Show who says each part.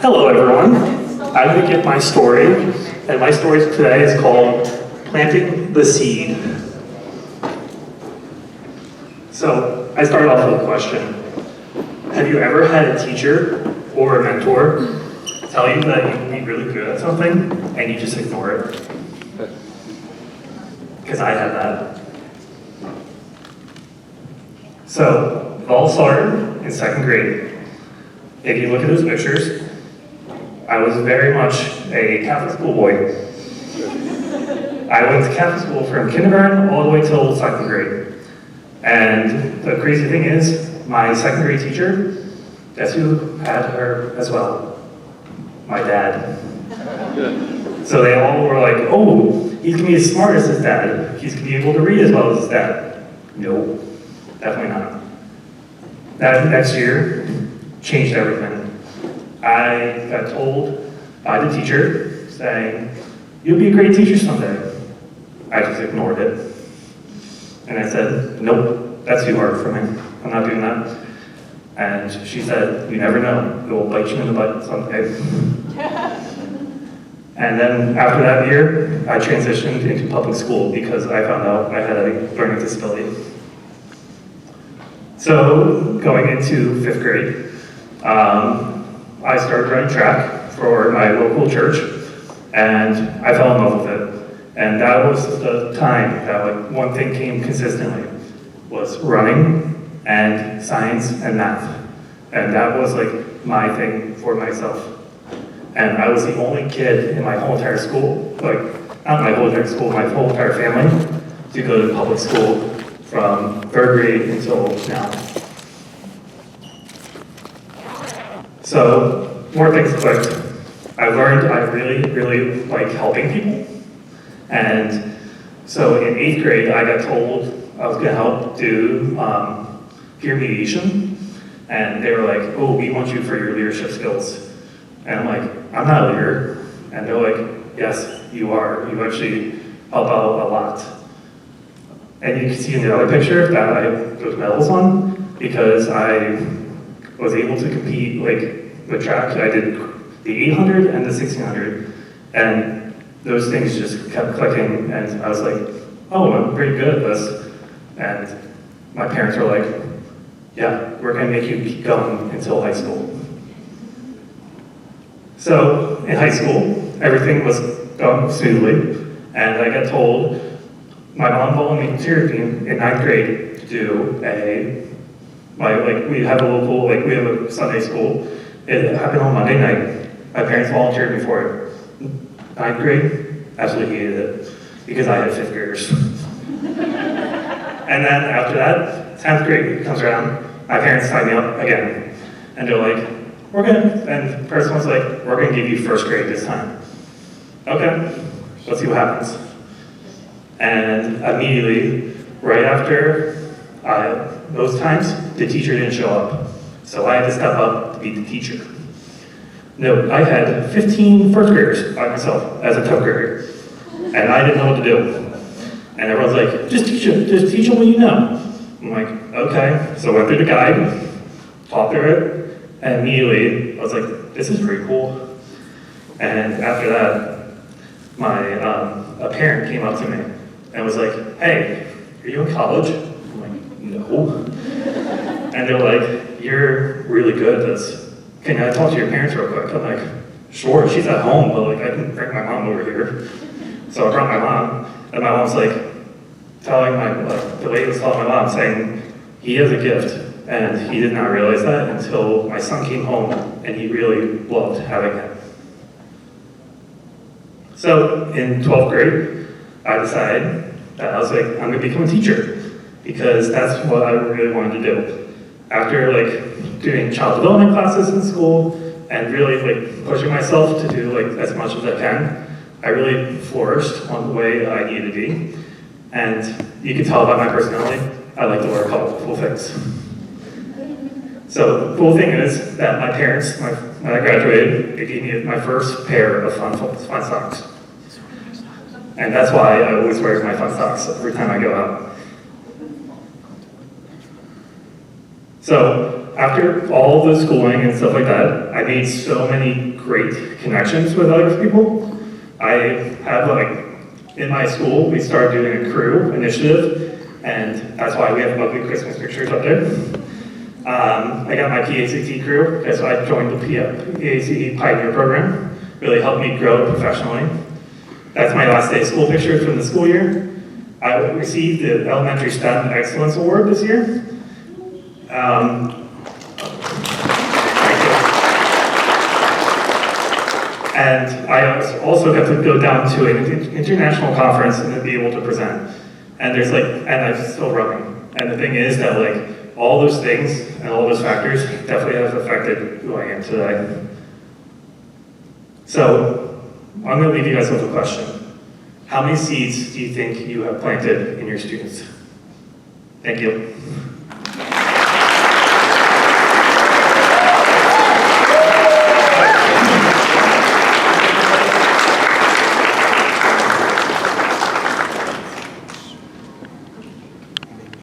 Speaker 1: Hello everyone, I'm going to give my story, and my story today is called Planting the Seed. So, I started off with a question. Have you ever had a teacher or a mentor tell you that you can be really good at something and you just ignore it? Because I had that. So, it all started in second grade. If you look at those pictures, I was very much a Catholic school boy. I went to Catholic school from kindergarten all the way till second grade. And the crazy thing is, my second grade teacher, guess who had her as well? My dad. So they all were like, oh, he's gonna be as smart as his dad. He's gonna be able to read as well as his dad. No, definitely not. That next year changed everything. I got told by the teacher saying, you'll be a great teacher someday. I just ignored it. And I said, nope, that's too hard for me. I'm not doing that. And she said, you never know, it will bite you in the butt someday. And then after that year, I transitioned into public school because I found out I had a learning disability. So going into fifth grade, I started running track for my local church, and I fell in love with it. And that was the time that one thing came consistently, was running and science and math. And that was my thing for myself. And I was the only kid in my whole entire school, not my whole entire school, my whole entire family, to go to public school from third grade until now. So, more things clicked. I learned I really like helping people. And so in 8th grade, I got told I was gonna help do peer mediation. And they were like, oh, we want you for your leadership skills. And I'm like, I'm not a leader. And they're like, yes, you are. You actually help out a lot. And you can see in the other picture that I have those medals on because I was able to compete with track. I did the 800 and the 1600, and those things just kept clicking, and I was like, oh, I'm pretty good at this. And my parents were like, yeah, we're gonna make you keep going until high school. So in high school, everything was going smoothly, and I got told, my mom followed me to cheer team in 9th grade to do we have a local, we have a Sunday school. It happened on Monday night. My parents volunteered me for it. 9th grade, absolutely hated it because I had 5th graders. And then after that, 10th grade comes around, my parents signed me up again. And they're like, and the person was like, we're gonna give you 1st grade this time. Okay, let's see what happens. And immediately, right after those times, the teacher didn't show up. So I had to step up to be the teacher. No, I had 15 1st graders by myself as a 10th grader. And I didn't know what to do. And everyone's like, just teach them what you know. I'm like, okay. So I went through the guide, taught through it, and immediately I was like, this is pretty cool. And after that, a parent came up to me and was like, hey, are you in college? I'm like, no. And they're like, you're really good at this. Can I talk to your parents real quick? I'm like, sure, she's at home, but I can bring my mom over here. So I brought my mom, and my mom's like, the lady was telling my mom, saying, he has a gift, and he did not realize that until my son came home, and he really loved having it. So in 12th grade, I decided that I was like, I'm gonna become a teacher, because that's what I really wanted to do. After doing child development classes in school, and really pushing myself to do as much as I can, I really flourished on the way I needed to be. And you can tell by my personality, I like to wear colorful things. So the cool thing is that my parents, when I graduated, they gave me my first pair of fun socks. And that's why I always wear my fun socks every time I go out. So after all the schooling and stuff like that, I made so many great connections with other people. I have in my school, we started doing a crew initiative, and that's why we have ugly Christmas pictures up there. I got my PACT crew, that's why I joined the PACT Pioneer Program. Really helped me grow professionally. That's my last day of school picture from the school year. I received the Elementary STEM Excellence Award this year. And I also got to go down to an international conference and be able to present. And and I'm still running. And the thing is that all those things and all those factors definitely have affected who I am today. So I'm going to leave you guys with a question. How many seeds do you think you have planted in your students? Thank you.